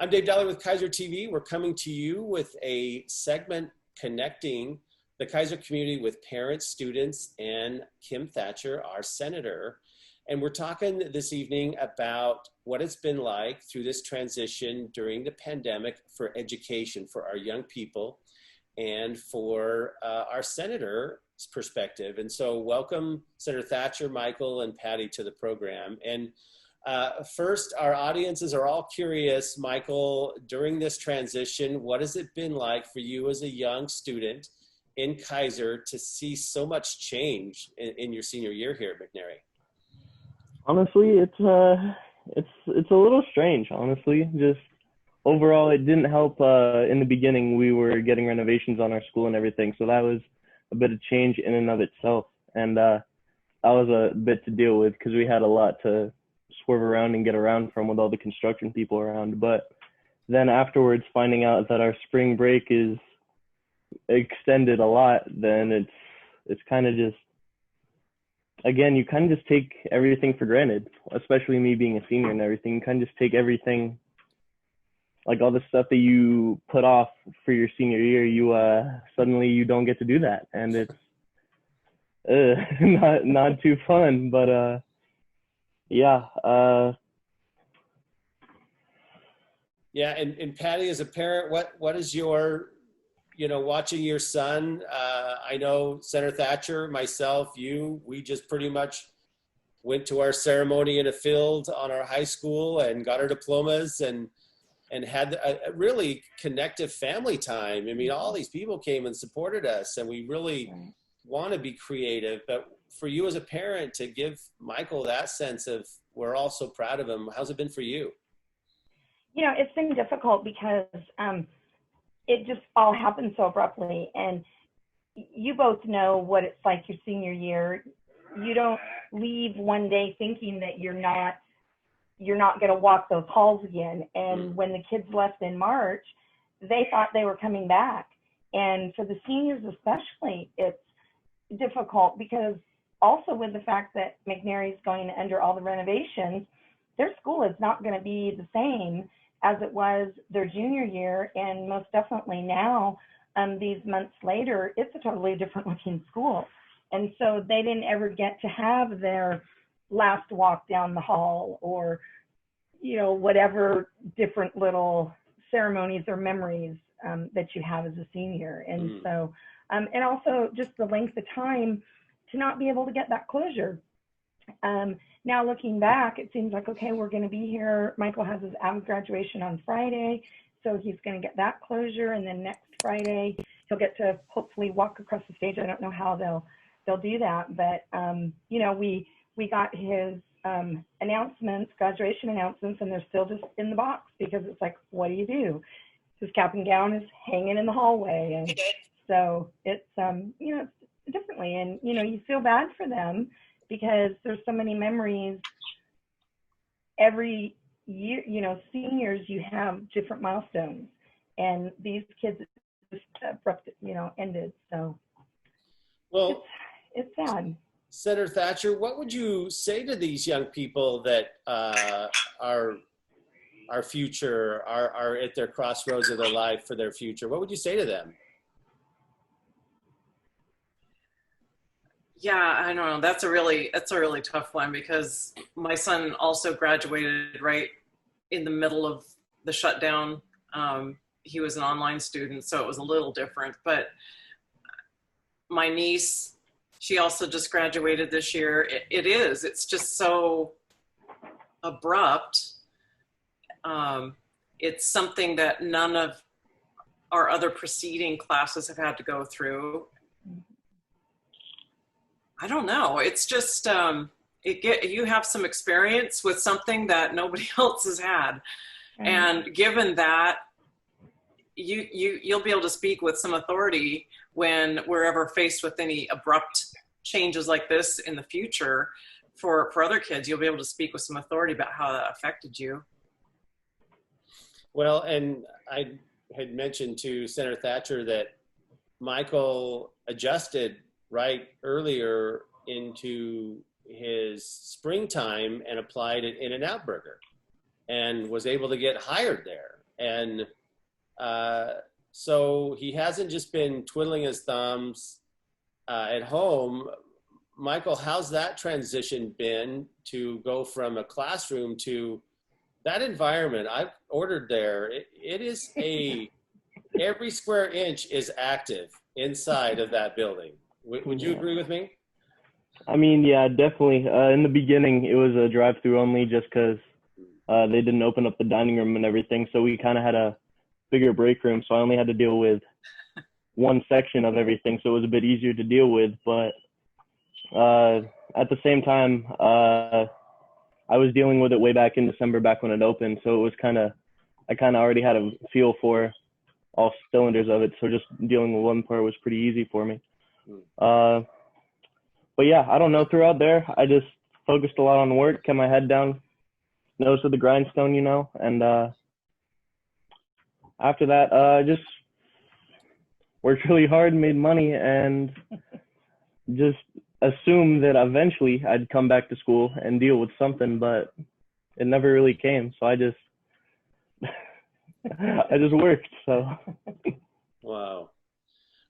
I'm Dave Dahle with KeizerTV. We're coming to you with a segment connecting the Keizer community with parents, students, and Kim Thatcher, our senator. And we're talking this evening about what it's been like through this transition during the pandemic for education for our young people and for our senator's perspective. And so welcome Senator Thatcher, Michael, and Patti to the program. And first, our audiences are all curious, Michael, during this transition, what has it been like for you as a young student in Keizer to see so much change in your senior year here at McNary? Honestly, it's a little strange, honestly. Just overall, it didn't help. In the beginning, we were getting renovations on our school and everything, so that was a bit of change in and of itself. And that was a bit to deal with because we had a lot to swerve around and get around from with all the construction people around. But then afterwards, finding out that our spring break is extended a lot, then it's kind of just, again, you kind of just take everything for granted, especially me being a senior and everything. You kind of just take everything, like all the stuff that you put off for your senior year, you suddenly you don't get to do that, and it's not too fun. But yeah. Yeah, and Patti, as a parent, what is your, watching your son? I know Senator Thatcher, myself, we just pretty much went to our ceremony in a field on our high school and got our diplomas and had a really connective family time. I mean, all these people came and supported us, and we really want to be creative. But for you as a parent to give Michael that sense of we're all so proud of him, how's it been for you? It's been difficult because it just all happened so abruptly. And you both know what it's like your senior year. You don't leave one day thinking that you're not going to walk those halls again. And when the kids left in March, they thought they were coming back. And for the seniors especially, it's difficult because also with the fact that McNary is going under all the renovations, their school is not going to be the same as it was their junior year. And most definitely now, these months later, it's a totally different looking school. And so they didn't ever get to have their last walk down the hall or, whatever different little ceremonies or memories that you have as a senior. And so, and also just the length of time to not be able to get that closure. Now looking back, it seems like, okay, we're going to be here. Michael has his graduation on Friday, so he's going to get that closure. And then next Friday, he'll get to hopefully walk across the stage. I don't know how they'll do that, but we got his announcements, graduation announcements, and they're still just in the box because it's like, what do you do? His cap and gown is hanging in the hallway, and so it's it's differently, and you feel bad for them because there's so many memories. Every year, seniors, you have different milestones, and these kids just abrupt, ended. So, well, it's sad. Senator Thatcher, what would you say to these young people that are our future, are at their crossroads of their life for their future? What would you say to them? Yeah, I don't know. That's a really tough one because my son also graduated right in the middle of the shutdown. He was an online student, so it was a little different. But my niece, she also just graduated this year. It's just so abrupt. It's something that none of our other preceding classes have had to go through. I don't know. It's just, you have some experience with something that nobody else has had. And given that, you'll be able to speak with some authority when we're ever faced with any abrupt changes like this in the future for other kids. You'll be able to speak with some authority about how that affected you. Well, and I had mentioned to Senator Thatcher that Michael adjusted right earlier into his springtime and applied at In-N-Out Burger and was able to get hired there. And so he hasn't just been twiddling his thumbs at home. Michael, how's that transition been to go from a classroom to that environment? I've ordered there. It is every square inch is active inside of that building. Would you agree with me? I mean, yeah, definitely. In the beginning, it was a drive-through only just because they didn't open up the dining room and everything. So we kind of had a bigger break room. So I only had to deal with one section of everything. So it was a bit easier to deal with. But at the same time, I was dealing with it way back in December, back when it opened. So it was I kind of already had a feel for all cylinders of it. So just dealing with one part was pretty easy for me. But yeah, I don't know. Throughout there, I just focused a lot on work, kept my head down, nose to the grindstone, you know. And after that, just worked really hard, made money, and just assumed that eventually I'd come back to school and deal with something, but it never really came. So I just worked. So. Wow.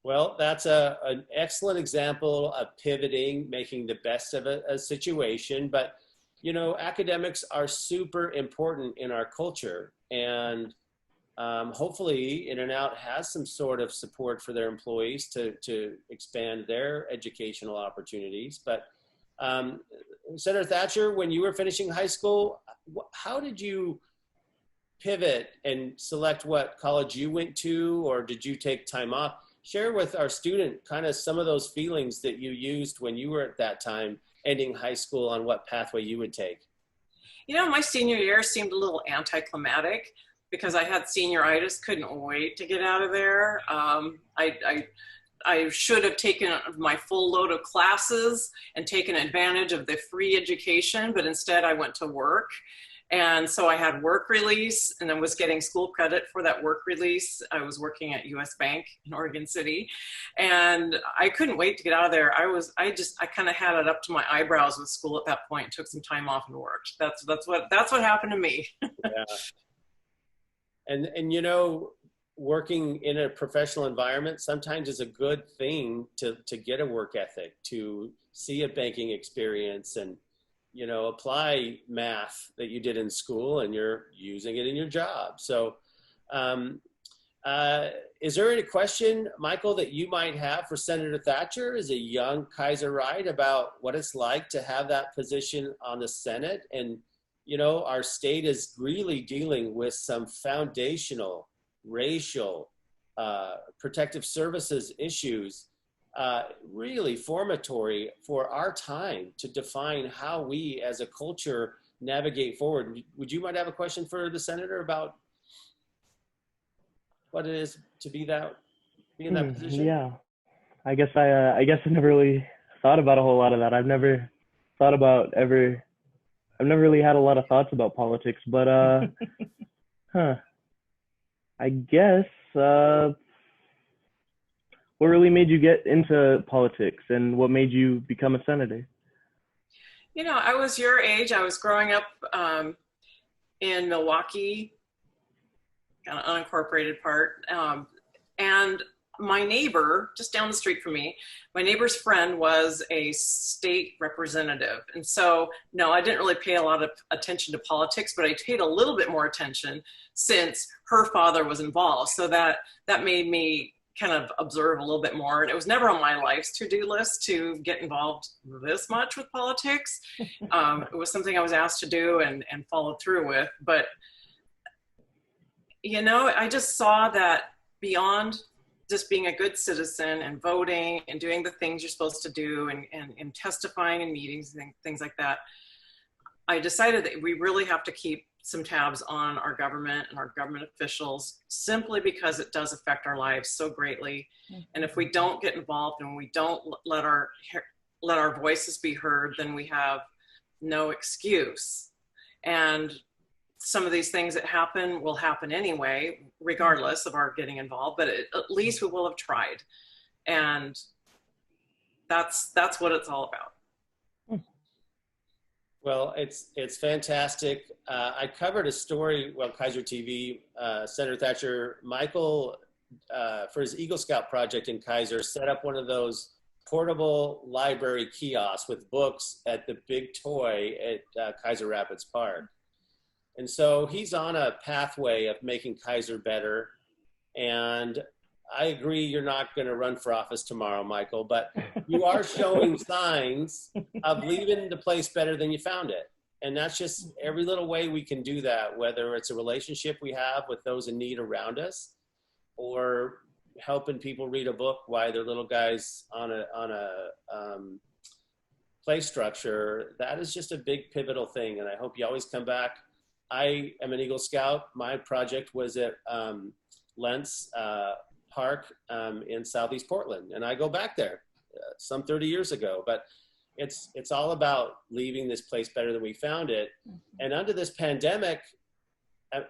Well, that's an excellent example of pivoting, making the best of a situation. But, you know, academics are super important in our culture. And hopefully In-N-Out has some sort of support for their employees to expand their educational opportunities. But Senator Thatcher, when you were finishing high school, how did you pivot and select what college you went to, or did you take time off? Share with our student kind of some of those feelings that you used when you were at that time ending high school, on what pathway you would take. You know, my senior year seemed a little anticlimactic because I had senioritis, couldn't wait to get out of there. I should have taken my full load of classes and taken advantage of the free education, but instead I went to work. And so I had work release and then was getting school credit for that work release. I was working at US Bank in Oregon City, and I couldn't wait to get out of there. I kind of had it up to my eyebrows with school at that point, took some time off and worked. That's what happened to me. Yeah. And you know, working in a professional environment sometimes is a good thing to get a work ethic, to see a banking experience, and you know, apply math that you did in school and you're using it in your job. So is there any question, Michael, that you might have for Senator Thatcher as a young Kaiserite about what it's like to have that position on the Senate? And, you know, our state is really dealing with some foundational racial protective services issues, really formatory for our time to define how we as a culture navigate forward. Would you might have a question for the senator about what it is to be in that position? Yeah, I guess I never really thought about a whole lot of that. I've never really had a lot of thoughts about politics, but I guess what really made you get into politics, and what made you become a senator? You know, I was your age. I was growing up in Milwaukee, kind of unincorporated part. And my neighbor, just down the street from me, my neighbor's friend was a state representative. And so, no, I didn't really pay a lot of attention to politics, but I paid a little bit more attention since her father was involved. So that made me kind of observe a little bit more. And it was never on my life's to-do list to get involved this much with politics. It was something I was asked to do and followed through with. But, you know, I just saw that beyond just being a good citizen and voting and doing the things you're supposed to do and testifying in meetings and things like that, I decided that we really have to keep some tabs on our government and our government officials, simply because it does affect our lives so greatly. And if we don't get involved and we don't let our voices be heard, then we have no excuse. And some of these things that happen will happen anyway, regardless of our getting involved, but at least we will have tried. And that's what it's all about. Well, it's fantastic. I covered a story, well, Kaiser TV, Senator Thatcher, Michael, for his Eagle Scout project in Kaiser, set up one of those portable library kiosks with books at the big toy at Kaiser Rapids Park. And so he's on a pathway of making Kaiser better. And I agree you're not going to run for office tomorrow, Michael, but you are showing signs of leaving the place better than you found it. And that's just every little way we can do that, whether it's a relationship we have with those in need around us, or helping people read a book while they're little guys on a play structure. That is just a big pivotal thing. And I hope you always come back. I am an Eagle Scout. My project was at Lentz Park in Southeast Portland, and I go back there some 30 years ago. But it's all about leaving this place better than we found it. And under this pandemic,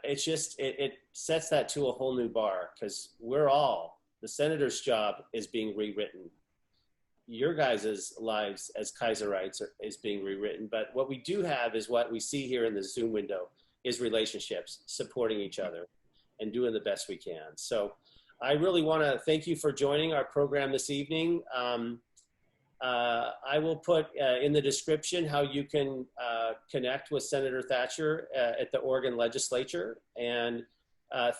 it's just it sets that to a whole new bar, because the senator's job is being rewritten. Your guys' lives as Kaiserites is being rewritten. But what we do have is what we see here in the Zoom window is relationships, supporting each other and doing the best we can. So I really want to thank you for joining our program this evening. I will put in the description how you can connect with Senator Thatcher at the Oregon Legislature. And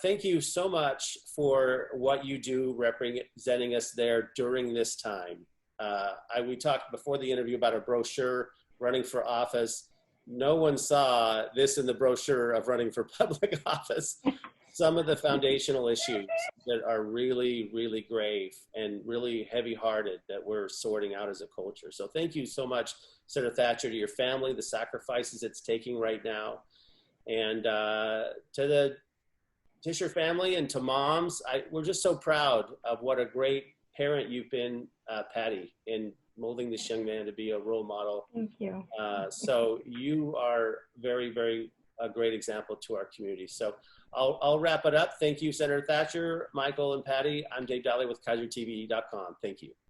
thank you so much for what you do representing us there during this time. We talked before the interview about a brochure running for office. No one saw this in the brochure of running for public office. Some of the foundational issues that are really, really grave and really heavy-hearted that we're sorting out as a culture. So thank you so much, Senator Thatcher, to your family, the sacrifices it's taking right now. And to the Tischer family and to moms, we're just so proud of what a great parent you've been, Patti, in molding this young man to be a role model. Thank you. So you are very, very a great example to our community. So I'll wrap it up. Thank you, Senator Thatcher, Michael, and Patti. I'm Dave Dahle with KeizerTV.com. Thank you.